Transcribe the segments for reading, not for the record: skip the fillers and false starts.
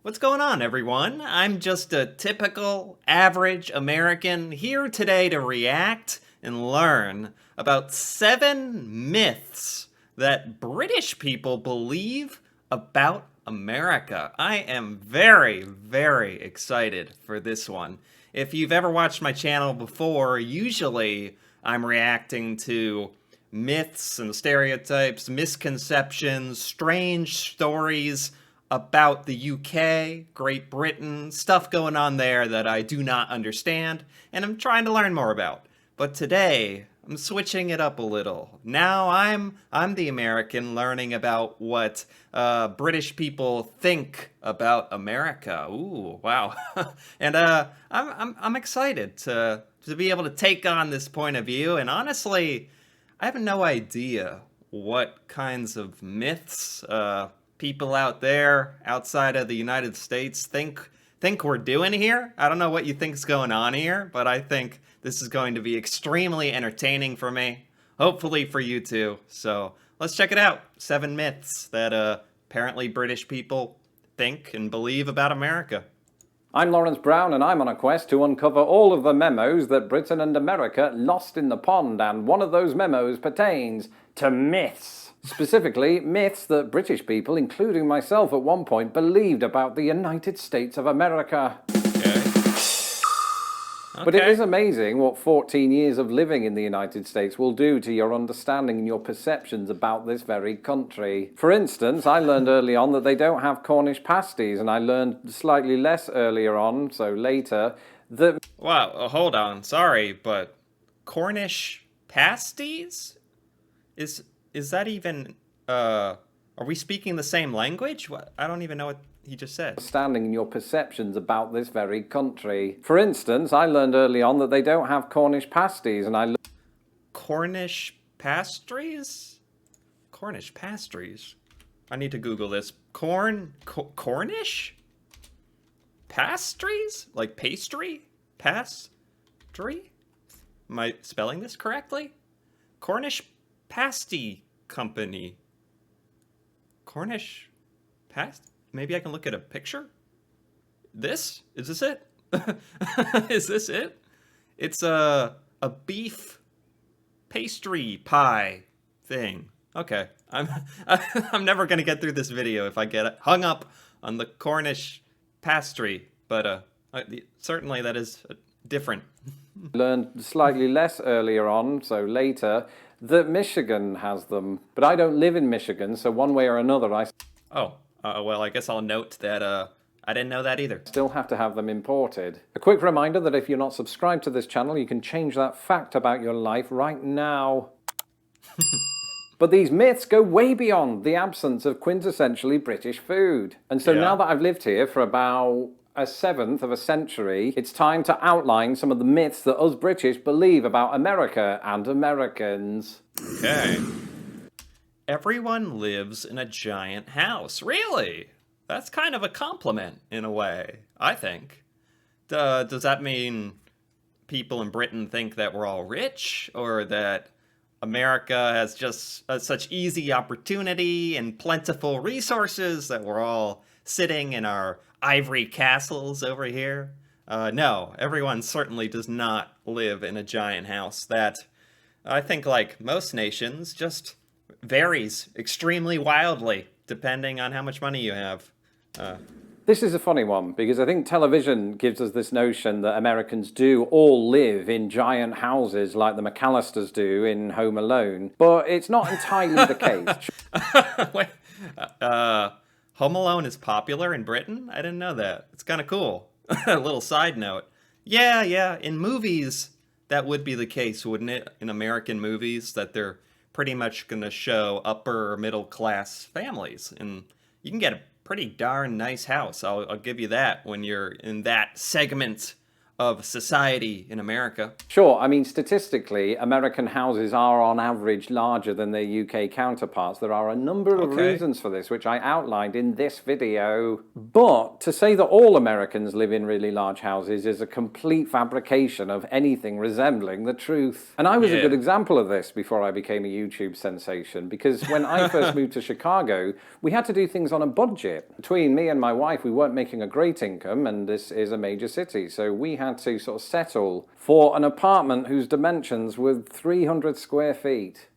What's going on, everyone? I'm just a typical, average American here today to react and learn about 7 myths that British people believe about America. I am very, very excited for this one. If you've ever watched my channel before, usually I'm reacting to myths and stereotypes, misconceptions, strange stories about the UK, Great Britain, stuff going on there that I do not understand, and I'm trying to learn more about. But today, I'm switching it up a little. Now I'm the American learning about what British people think about America. Ooh, wow! And I'm excited to be able to take on this point of view. And honestly, I have no idea what kinds of myths people out there outside of the United States think we're doing here. I don't know what you think's going on here, but I think this is going to be extremely entertaining for me. Hopefully for you too. So let's check it out. 7 myths that apparently British people think and believe about America. I'm Lawrence Brown, and I'm on a quest to uncover all of the memos that Britain and America lost in the pond, and one of those memos pertains to myths. Specifically, myths that British people, including myself at one point, believed about the United States of America. But it is amazing what 14 years of living in the United States will do to your understanding and your perceptions about this very country. For instance, I learned early on that they don't have Cornish pasties, and I learned slightly less earlier on, so later, that... Wow, hold on, sorry, but Cornish pasties? Is that even, are we speaking the same language? What? I don't even know what he just said. Understanding in your perceptions about this very country. For instance, I learned early on that they don't have Cornish pasties, and I... Cornish pastries? Cornish pastries? I need to Google this. Cornish? Pastries? Like pastry? Pastry? Am I spelling this correctly? Cornish pasty company. Cornish past? Maybe I can look at a picture? This? Is this it? Is this it? It's a beef pastry pie thing. Okay. I'm never gonna get through this video if I get hung up on the Cornish pastry, but certainly that is different. Learned slightly less earlier on, so later, that Michigan has them. But I don't live in Michigan, so one way or another I... Oh, well, I guess I'll note that I didn't know that either. Still have to have them imported. A quick reminder that if you're not subscribed to this channel, you can change that fact about your life right now. But these myths go way beyond the absence of quintessentially British food. And so now that I've lived here for about a 1/7 of a century, it's time to outline some of the myths that us British believe about America and Americans. Okay. Everyone lives in a giant house. Really? That's kind of a compliment in a way, I think. Does that mean people in Britain think that we're all rich, or that America has just such easy opportunity and plentiful resources that we're all sitting in our ivory castles over here? No, everyone certainly does not live in a giant house. That, I think, like most nations, just varies extremely wildly depending on how much money you have. This is a funny one, because I think television gives us this notion that Americans do all live in giant houses like the McAllisters do in Home Alone, but it's not entirely the case. Wait, Home Alone is popular in Britain? I didn't know that. It's kind of cool. A little side note. Yeah, in movies, that would be the case, wouldn't it? In American movies, that they're pretty much going to show upper or middle class families. And you can get a pretty darn nice house. I'll give you that when you're in that segment of society in America. Sure, I mean, statistically, American houses are on average larger than their UK counterparts. There are a number of Okay. reasons for this, which I outlined in this video. But to say that all Americans live in really large houses is a complete fabrication of anything resembling the truth. And I was a Yeah. good example of this before I became a YouTube sensation, because when I first moved to Chicago, we had to do things on a budget. Between me and my wife, we weren't making a great income, and this is a major city, so we had to sort of settle for an apartment whose dimensions were 300 square feet.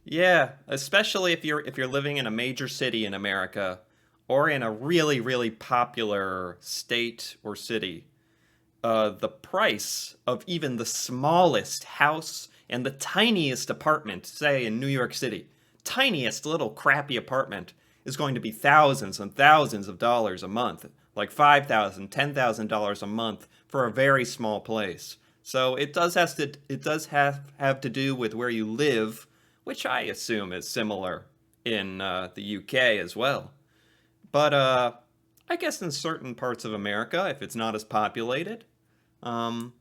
Yeah, especially if you're living in a major city in America or in a really, really popular state or city. The price of even the smallest house and the tiniest apartment, say in New York City, tiniest little crappy apartment is going to be thousands and thousands of dollars a month, like $5,000, $10,000 a month for a very small place. So it does have to do with where you live, which I assume is similar in the UK as well. But I guess in certain parts of America, if it's not as populated, um,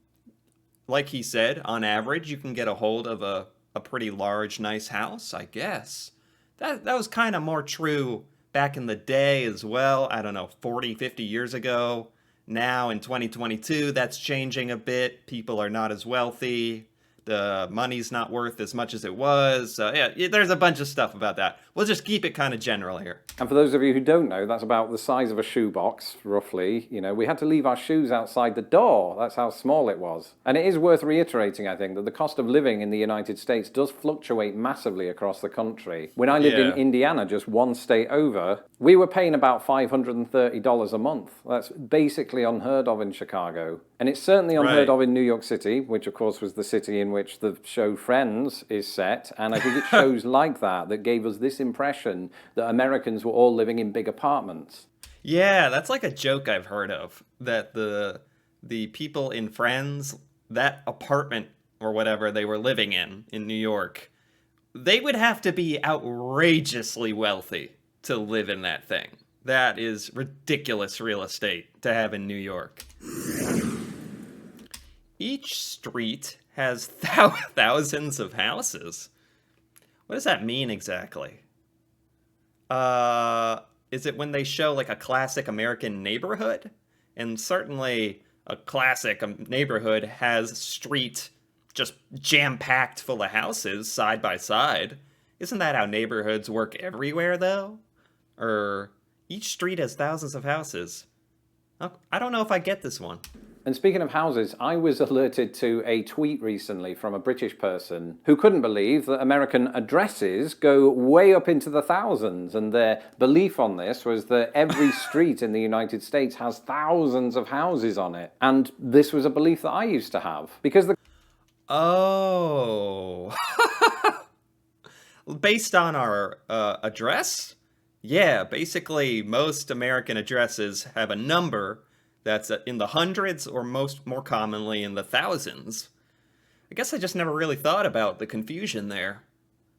like he said, on average, you can get a hold of a pretty large, nice house, I guess. That was kind of more true back in the day as well. I don't know, 40, 50 years ago. Now in 2022, that's changing a bit. People are not as wealthy. The money's not worth as much as it was. Yeah, there's a bunch of stuff about that. We'll just keep it kind of general here. And for those of you who don't know, that's about the size of a shoebox, roughly. You know, we had to leave our shoes outside the door. That's how small it was. And it is worth reiterating, I think, that the cost of living in the United States does fluctuate massively across the country. When I lived in Yeah. Indiana, just one state over, we were paying about $530 a month. That's basically unheard of in Chicago. And it's certainly unheard Right. of in New York City, which of course was the city in which the show Friends is set. And I think it's shows like that gave us this impression that Americans were all living in big apartments. Yeah, that's like a joke I've heard of, that the people in Friends, that apartment or whatever they were living in New York, they would have to be outrageously wealthy to live in that thing. That is ridiculous real estate to have in New York. Each street has thousands of houses. What does that mean exactly? Is it when they show like a classic American neighborhood? And certainly a classic neighborhood has a street just jam-packed full of houses side by side. Isn't that how neighborhoods work everywhere, though? Or each street has thousands of houses. I don't know if I get this one. And speaking of houses, I was alerted to a tweet recently from a British person who couldn't believe that American addresses go way up into the thousands. And their belief on this was that every street in the United States has thousands of houses on it. And this was a belief that I used to have. Because the Oh. Based on our address? Yeah, basically most American addresses have a number that's in the hundreds or more commonly in the thousands. I guess I just never really thought about the confusion there.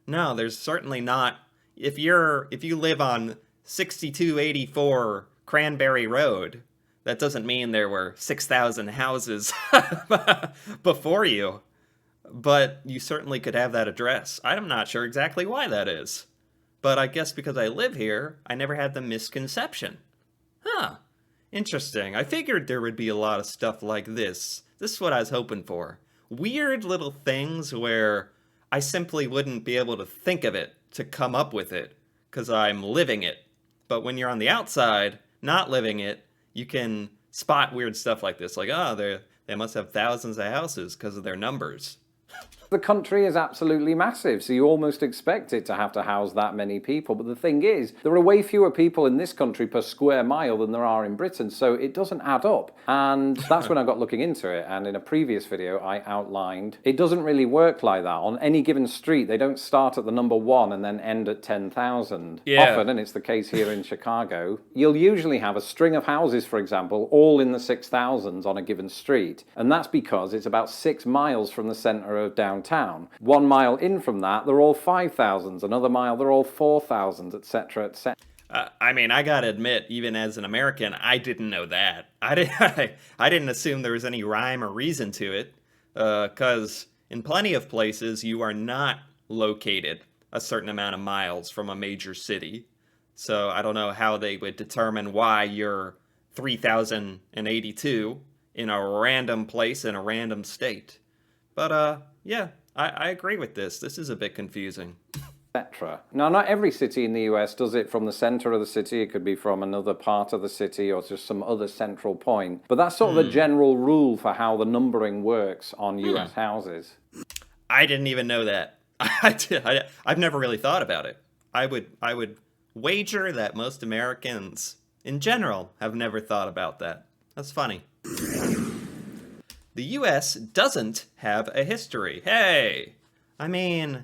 No, there's certainly not. If you live on 6284 Cranberry Road, that doesn't mean there were 6,000 houses before you. But you certainly could have that address. I'm not sure exactly why that is. But I guess because I live here, I never had the misconception. Huh. Interesting. I figured there would be a lot of stuff like this. This is what I was hoping for. Weird little things where I simply wouldn't be able to think of it to come up with it because I'm living it. But when you're on the outside, not living it, you can spot weird stuff like this. Like, they must have thousands of houses because of their numbers. The country is absolutely massive, so you almost expect it to have to house that many people. But the thing is, there are way fewer people in this country per square mile than there are in Britain, so it doesn't add up. And that's when I got looking into it, and in a previous video I outlined it doesn't really work like that. On any given street, they don't start at the number 1 and then end at 10,000. Yeah. Often, and it's the case here in Chicago, you'll usually have a string of houses, for example, all in the 6,000s on a given street. And that's because it's about 6 miles from the center of downtown. 1 mile in from that, they're all 5,000s. Another mile, they're all 4,000s, etc., etc. I mean, I gotta admit, even as an American, I didn't know that. I didn't assume there was any rhyme or reason to it, because in plenty of places you are not located a certain amount of miles from a major city. So I don't know how they would determine why you're 3,082 in a random place in a random state. But yeah, I agree with this. This is a bit confusing. Etc. Now, not every city in the US does it from the center of the city. It could be from another part of the city or just some other central point. But that's sort of the general rule for how the numbering works on US houses. I didn't even know that. I've never really thought about it. I would wager that most Americans, in general, have never thought about that. That's funny. The US doesn't have a history. Hey! I mean,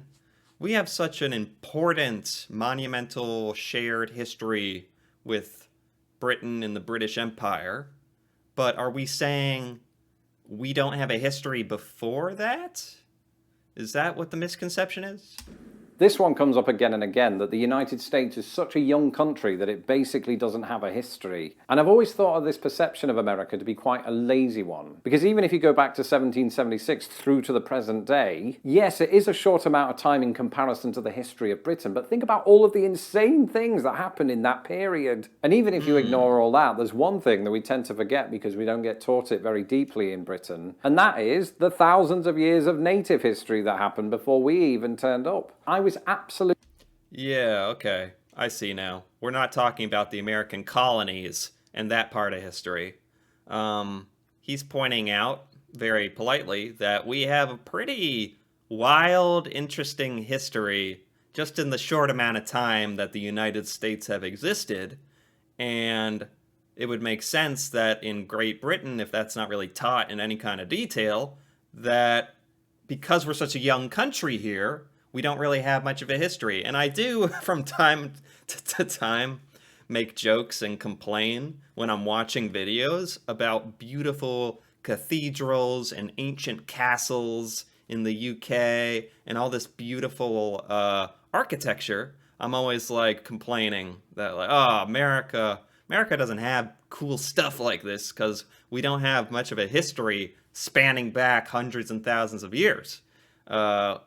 we have such an important, monumental, shared history with Britain and the British Empire. But are we saying we don't have a history before that? Is that what the misconception is? This one comes up again and again, that the United States is such a young country that it basically doesn't have a history. And I've always thought of this perception of America to be quite a lazy one. Because even if you go back to 1776 through to the present day, yes, it is a short amount of time in comparison to the history of Britain, but think about all of the insane things that happened in that period. And even if you ignore all that, there's one thing that we tend to forget because we don't get taught it very deeply in Britain, and that is the thousands of years of native history that happened before we even turned up. I was absolutely... Yeah, okay. I see now. We're not talking about the American colonies and that part of history. He's pointing out, very politely, that we have a pretty wild, interesting history just in the short amount of time that the United States have existed. And it would make sense that in Great Britain, if that's not really taught in any kind of detail, that because we're such a young country here, we don't really have much of a history. And I do, from time to time, make jokes and complain when I'm watching videos about beautiful cathedrals and ancient castles in the UK and all this beautiful architecture. I'm always like complaining that, like, oh, America doesn't have cool stuff like this because we don't have much of a history spanning back hundreds and thousands of years.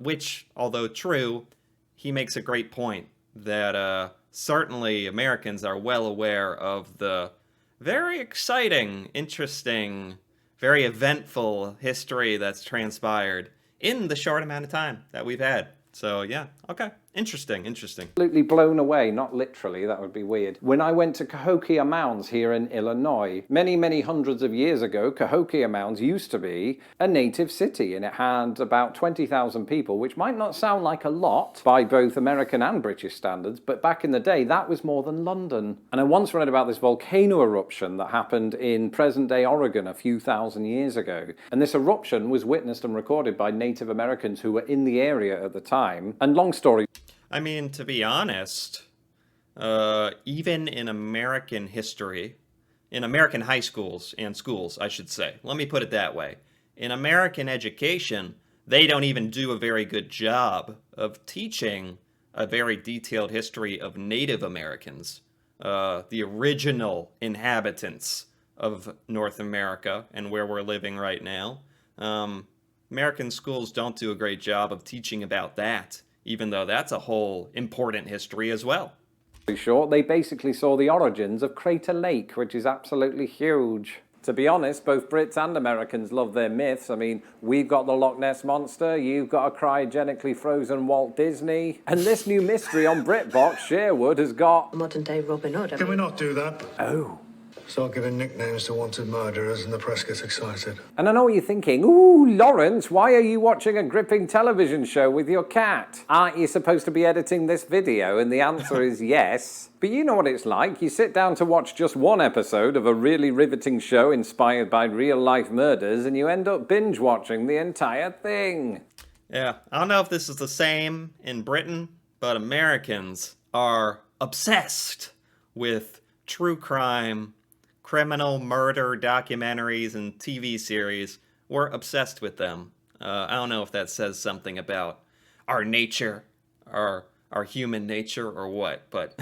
Which, although true, he makes a great point that certainly Americans are well aware of the very exciting, interesting, very eventful history that's transpired in the short amount of time that we've had. So yeah, okay. Interesting. Absolutely blown away, not literally, that would be weird. When I went to Cahokia Mounds here in Illinois, many hundreds of years ago, Cahokia Mounds used to be a native city, and it had about 20,000 people, which might not sound like a lot by both American and British standards, but back in the day, that was more than London. And I once read about this volcano eruption that happened in present-day Oregon a few thousand years ago. And this eruption was witnessed and recorded by Native Americans who were in the area at the time. And long story... I mean, to be honest, even in American history, in American high schools and schools, I should say, let me put it that way. In American education, they don't even do a very good job of teaching a very detailed history of Native Americans, the original inhabitants of North America and where we're living right now. American schools don't do a great job of teaching about that, even though that's a whole important history as well. Short, they basically saw the origins of Crater Lake, which is absolutely huge. To be honest, both Brits and Americans love their myths. I mean, we've got the Loch Ness Monster, you've got a cryogenically frozen Walt Disney, and this new mystery on BritBox, Sherwood, has got... modern-day Robin Hood. Can we not do that? Oh. Start giving nicknames to wanted murderers and the press gets excited. And I know what you're thinking. Ooh, Lawrence, why are you watching a gripping television show with your cat? Aren't you supposed to be editing this video? And the answer is yes. But you know what it's like. You sit down to watch just one episode of a really riveting show inspired by real-life murders, and you end up binge-watching the entire thing. Yeah, I don't know if this is the same in Britain, but Americans are obsessed with true crime, criminal murder documentaries and TV series. We're obsessed with them. I don't know if that says something about our nature, our our human nature or what, but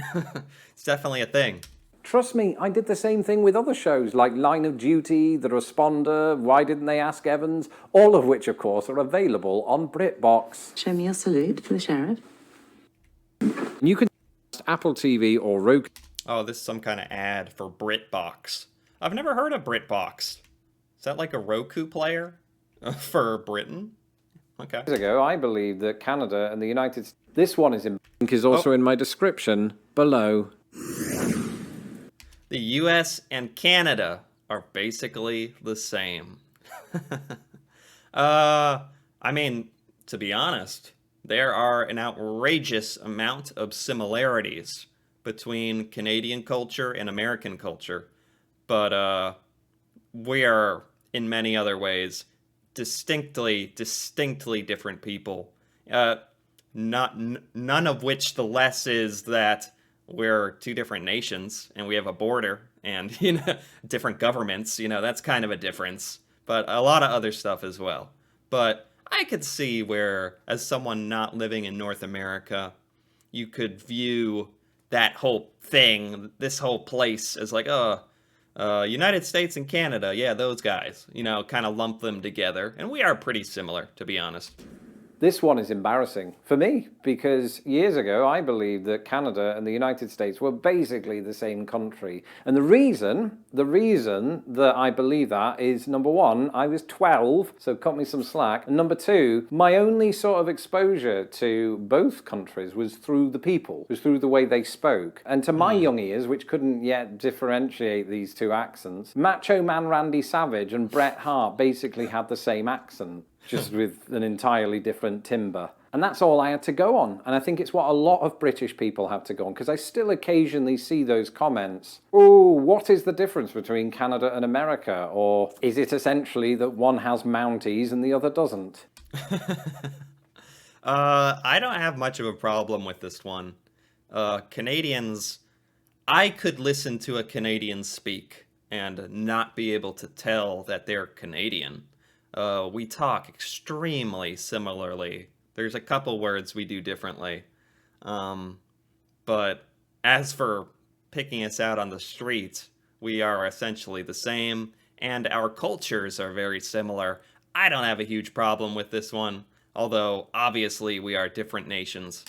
it's definitely a thing. Trust me, I did the same thing with other shows like Line of Duty, The Responder, Why Didn't They Ask Evans, all of which, of course, are available on BritBox. Show me your salute for the sheriff. You can Apple TV or Roku. Oh, this is some kind of ad for BritBox. I've never heard of BritBox. Is that like a Roku player for Britain? Okay. Years ago, I believed that Canada and the United States. This one is in. Link is also in my description below. The US and Canada are basically the same. I mean, to be honest, there are an outrageous amount of similarities between Canadian culture and American culture, but we are, in many other ways, distinctly different people. None of which the less is that we're two different nations and we have a border and, you know, different governments, you know, that's kind of a difference, but a lot of other stuff as well. But I could see where, as someone not living in North America, you could view that whole thing, this whole place, as like, United States and Canada, yeah, those guys, you know, kind of lump them together. And we are pretty similar, to be honest. This one is embarrassing for me because years ago I believed that Canada and the United States were basically the same country. And the reason that I believe that is, number one, I was 12, so cut me some slack. And number two, my only sort of exposure to both countries was through the people, was through the way they spoke. And to my young ears, which couldn't yet differentiate these two accents, Macho Man Randy Savage and Bret Hart basically had the same accent, just with an entirely different timbre. And that's all I had to go on. And I think it's what a lot of British people have to go on, because I still occasionally see those comments. Oh, what is the difference between Canada and America? Or is it essentially that one has Mounties and the other doesn't? I don't have much of a problem with this one. Canadians, I could listen to a Canadian speak and not be able to tell that they're Canadian. We talk extremely similarly. There's a couple words we do differently. But as for picking us out on the street, we are essentially the same, and our cultures are very similar. I don't have a huge problem with this one, although obviously we are different nations.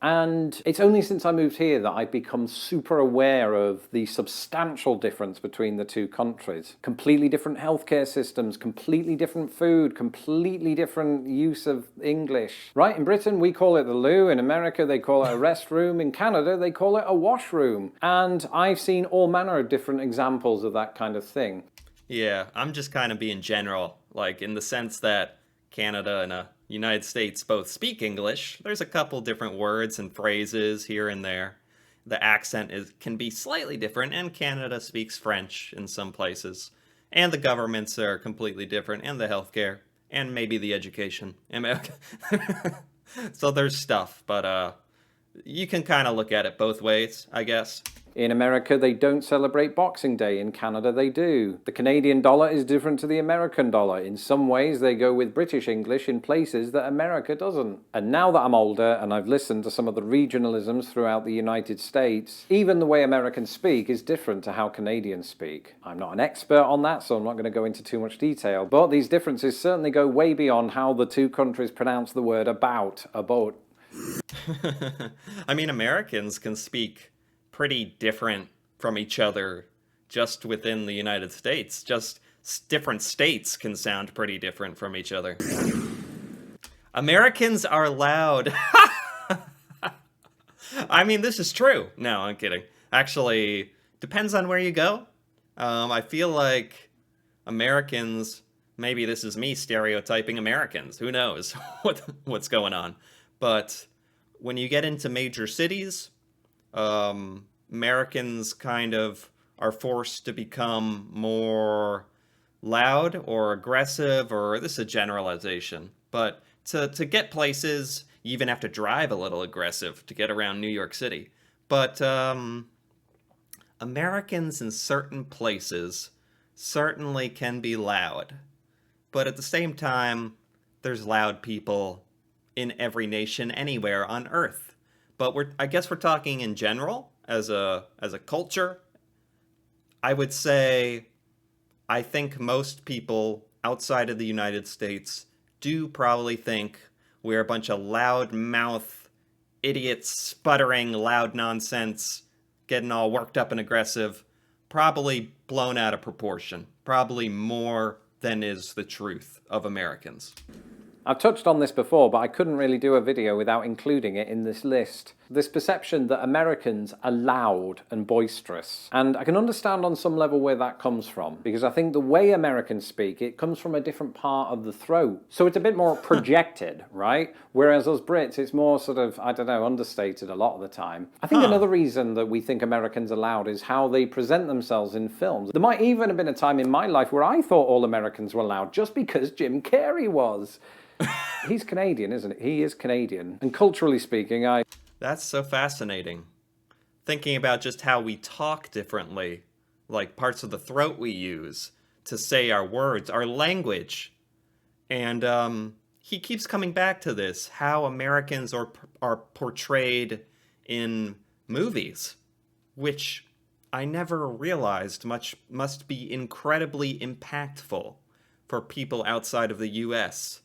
And it's only since I moved here that I've become super aware of the substantial difference between the two countries. Completely different healthcare systems, completely different food, completely different use of English. Right, in Britain we call it the loo, in America they call it a restroom, in Canada they call it a washroom. And I've seen all manner of different examples of that kind of thing. Yeah, I'm just kind of being general, like in the sense that Canada and United States both speak English. There's a couple different words and phrases here and there. The accent can be slightly different, and Canada speaks French in some places. And the governments are completely different, and the healthcare, and maybe the education. So there's stuff, but you can kind of look at it both ways, I guess. In America, they don't celebrate Boxing Day. In Canada, they do. The Canadian dollar is different to the American dollar. In some ways, they go with British English in places that America doesn't. And now that I'm older and I've listened to some of the regionalisms throughout the United States, even the way Americans speak is different to how Canadians speak. I'm not an expert on that, so I'm not going to go into too much detail. But these differences certainly go way beyond how the two countries pronounce the word about. I mean, Americans can speak pretty different from each other just within the United States. Just different states can sound pretty different from each other. Americans are loud. I mean, this is true. No, I'm kidding. Actually, depends on where you go. I feel like Americans, maybe this is me stereotyping Americans. Who knows what's going on. But when you get into major cities, Americans kind of are forced to become more loud or aggressive, or this is a generalization, but to get places, you even have to drive a little aggressive to get around New York City. But Americans in certain places certainly can be loud. But at the same time, there's loud people in every nation anywhere on Earth. but I guess we're talking in general as a culture. I would say I think most people outside of the United States do probably think we're a bunch of loudmouth idiots, sputtering loud nonsense, getting all worked up and aggressive, probably blown out of proportion, probably more than is the truth of Americans. I've touched on this before, but I couldn't really do a video without including it in this list. This perception that Americans are loud and boisterous. And I can understand on some level where that comes from, because I think the way Americans speak, it comes from a different part of the throat. So it's a bit more projected, right? Whereas us Brits, it's more sort of, I don't know, understated a lot of the time. I think another reason that we think Americans are loud is how they present themselves in films. There might even have been a time in my life where I thought all Americans were loud just because Jim Carrey was. He's Canadian, isn't he? He is Canadian. And culturally speaking, That's so fascinating. Thinking about just how we talk differently, like parts of the throat we use to say our words, our language. And he keeps coming back to this, how Americans are portrayed in movies, which I never realized must be incredibly impactful for people outside of the US.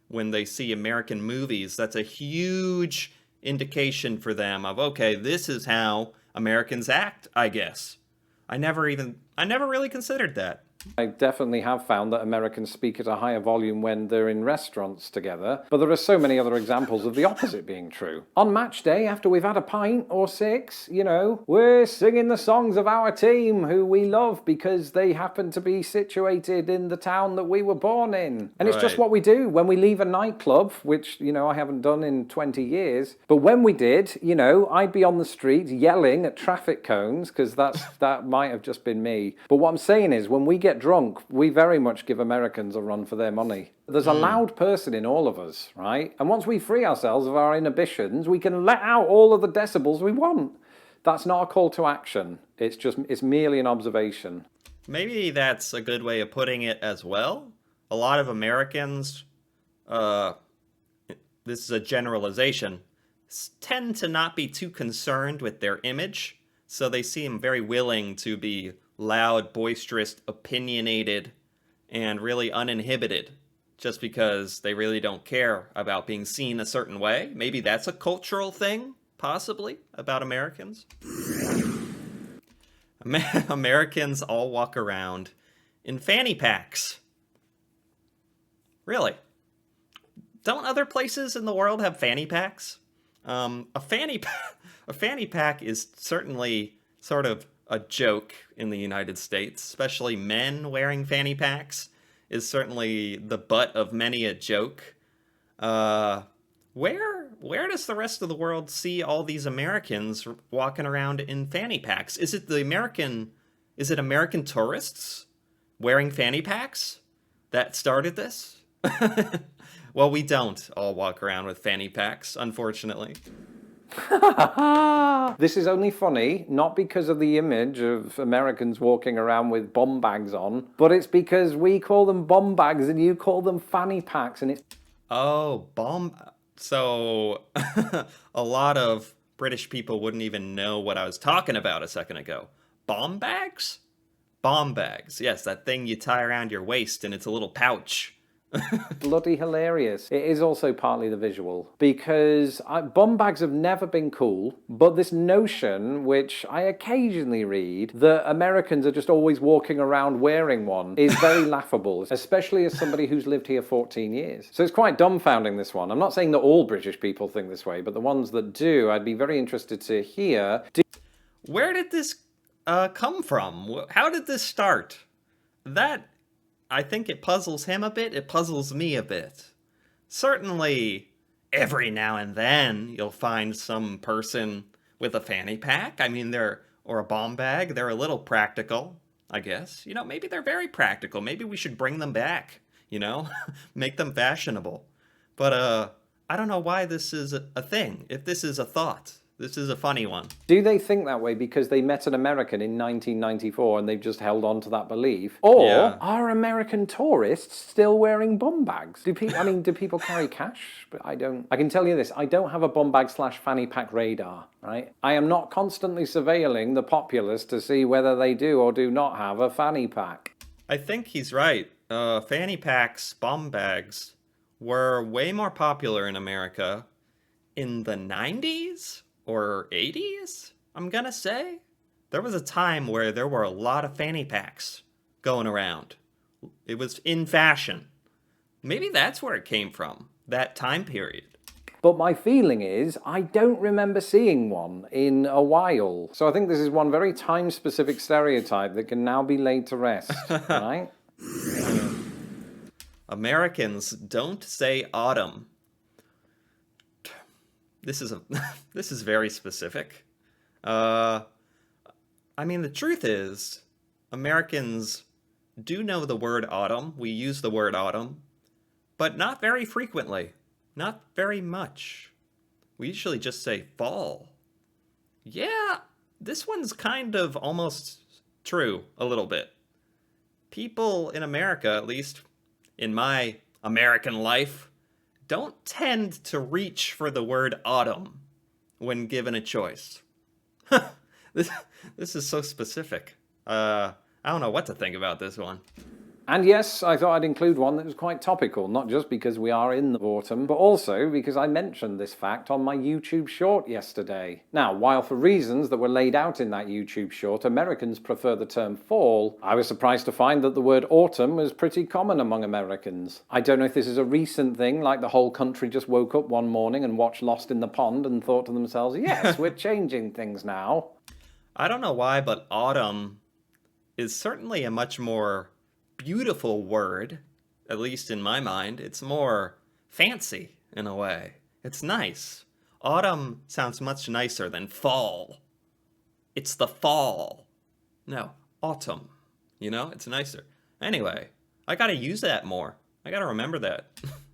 When they see American movies, that's a huge indication for them of, okay, this is how Americans act, I guess. I never really considered that. I definitely have found that Americans speak at a higher volume when they're in restaurants together, but there are so many other examples of the opposite being true. On match day, after we've had a pint or six, you know, we're singing the songs of our team who we love because they happen to be situated in the town that we were born in. And it's just Right. what we do when we leave a nightclub, which, you know, I haven't done in 20 years. But when we did, you know, I'd be on the street yelling at traffic cones because that might have just been me. But what I'm saying is, when we get drunk, we very much give Americans a run for their money. There's a loud person in all of us, right? And once we free ourselves of our inhibitions, we can let out all of the decibels we want. That's not a call to action. It's merely an observation. Maybe that's a good way of putting it as well. A lot of Americans, this is a generalization, tend to not be too concerned with their image, so they seem very willing to be loud, boisterous, opinionated, and really uninhibited, just because they really don't care about being seen a certain way. Maybe that's a cultural thing, possibly, about Americans. Americans all walk around in fanny packs. Really? Don't other places in the world have fanny packs? A fanny pack is certainly sort of a joke in the United States, especially men wearing fanny packs is certainly the butt of many a joke. Where does the rest of the world see all these Americans walking around in fanny packs? Is it American tourists wearing fanny packs that started this? Well, we don't all walk around with fanny packs, unfortunately. This is only funny, not because of the image of Americans walking around with bomb bags on, but it's because we call them bomb bags and you call them fanny packs, and it's... Oh, So, a lot of British people wouldn't even know what I was talking about a second ago. Bomb bags? Bomb bags. Yes, that thing you tie around your waist and it's a little pouch. bloody hilarious. It is also partly the visual, because bomb bags have never been cool, but this notion, which I occasionally read, that Americans are just always walking around wearing one, is very laughable, especially as somebody who's lived here 14 years. So it's quite dumbfounding, this one. I'm not saying that all British people think this way, but the ones that do, I'd be very interested to hear. Where did this come from? How did this start? I think it puzzles him a bit, it puzzles me a bit. Certainly, every now and then, you'll find some person with a fanny pack. I mean, or a bomb bag. They're a little practical, I guess. You know, maybe they're very practical. Maybe we should bring them back, you know? Make them fashionable. But, I don't know why this is a thing, if this is a thought. This is a funny one. Do they think that way because they met an American in 1994 and they've just held on to that belief? Or Yeah. are American tourists still wearing bum bags? Do people carry cash? But I don't. I can tell you this, I don't have a bum bag / fanny pack radar, right? I am not constantly surveilling the populace to see whether they do or do not have a fanny pack. I think he's right. Fanny packs, bum bags were way more popular in America in the 90s or 80s, I'm gonna say. There was a time where there were a lot of fanny packs going around. It was in fashion. Maybe that's where it came from, that time period. But my feeling is I don't remember seeing one in a while. So I think this is one very time-specific stereotype that can now be laid to rest, right? Americans don't say autumn. This is very specific. I mean, the truth is, Americans do know the word autumn. We use the word autumn, but not very frequently. Not very much. We usually just say fall. Yeah, this one's kind of almost true a little bit. People in America, at least in my American life, don't tend to reach for the word autumn when given a choice. This is so specific. I don't know what to think about this one. And yes, I thought I'd include one that was quite topical, not just because we are in the autumn, but also because I mentioned this fact on my YouTube short yesterday. Now, while for reasons that were laid out in that YouTube short, Americans prefer the term fall, I was surprised to find that the word autumn was pretty common among Americans. I don't know if this is a recent thing, like the whole country just woke up one morning and watched Lost in the Pond and thought to themselves, yes, we're changing things now. I don't know why, but autumn is certainly a much more beautiful word, at least in my mind. It's more fancy in a way. It's nice. Autumn sounds much nicer than fall. It's the fall. No, autumn. You know, it's nicer. Anyway, I gotta use that more. I gotta remember that.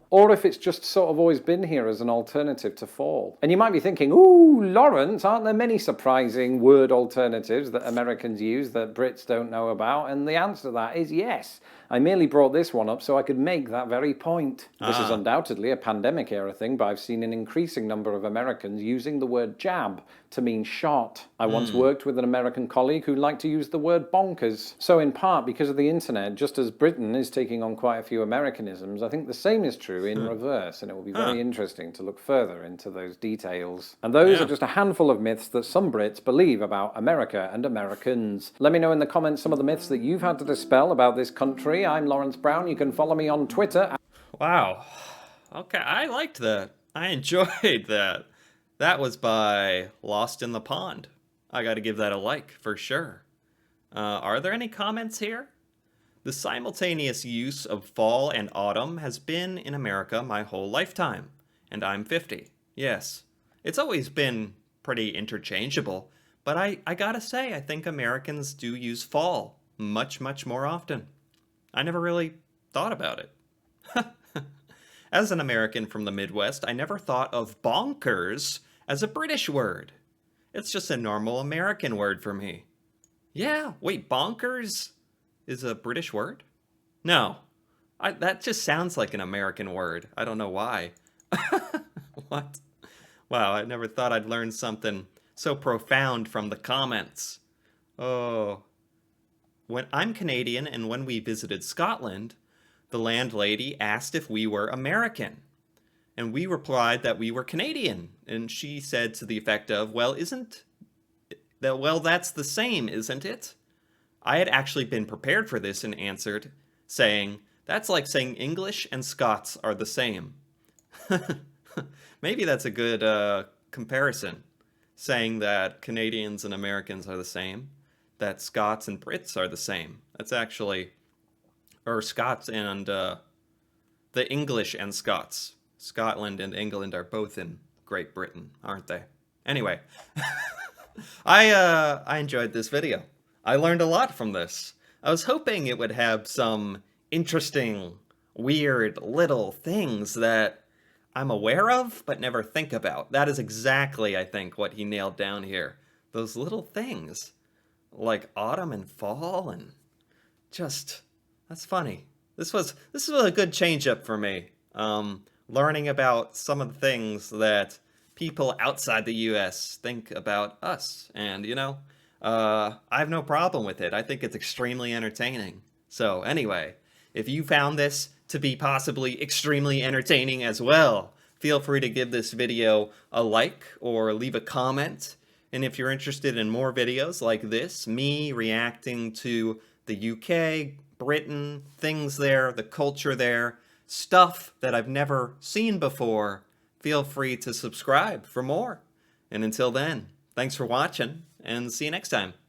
Or if it's just sort of always been here as an alternative to fall. And you might be thinking, ooh, Lawrence, aren't there many surprising word alternatives that Americans use that Brits don't know about? And the answer to that is yes. I merely brought this one up so I could make that very point. This is undoubtedly a pandemic era thing, but I've seen an increasing number of Americans using the word jab to mean shot. I once worked with an American colleague who liked to use the word bonkers. So in part because of the internet, just as Britain is taking on quite a few Americanisms, I think the same is true in reverse, and it will be very interesting to look further into those details. And those are just a handful of myths that some Brits believe about America and Americans. Let me know in the comments some of the myths that you've had to dispel about this country. I'm Lawrence Brown. You can follow me on Twitter. Wow. Okay, I liked that. I enjoyed that. That was by Lost in the Pond. I gotta give that a like, for sure. Are there any comments here? The simultaneous use of fall and autumn has been in America my whole lifetime, and I'm 50. Yes, it's always been pretty interchangeable, but I gotta say, I think Americans do use fall much, much more often. I never really thought about it. As an American from the Midwest, I never thought of bonkers as a British word. It's just a normal American word for me. Yeah, wait, bonkers is a British word? No, that just sounds like an American word. I don't know why. What? Wow, I never thought I'd learn something so profound from the comments. Oh. When I'm Canadian, and when we visited Scotland, the landlady asked if we were American. And we replied that we were Canadian. And she said to the effect of, well, that's the same, isn't it? I had actually been prepared for this and answered, saying, that's like saying English and Scots are the same. Maybe that's a good comparison, saying that Canadians and Americans are the same, that Scots and Brits are the same. That's actually, or Scots and the English and Scots. Scotland and England are both in Great Britain, aren't they? Anyway, I enjoyed this video. I learned a lot from this. I was hoping it would have some interesting, weird little things that I'm aware of, but never think about. That is exactly, I think, what he nailed down here. Those little things, like autumn and fall, and just, that's funny. This was a good change up for me. Learning about some of the things that people outside the U.S. think about us, and I have no problem with it. I think it's extremely entertaining. So anyway, if you found this to be possibly extremely entertaining as well, feel free to give this video a like or leave a comment. And if you're interested in more videos like this, me reacting to the UK, Britain, things there, the culture there, stuff that I've never seen before, feel free to subscribe for more. And until then, thanks for watching, and see you next time.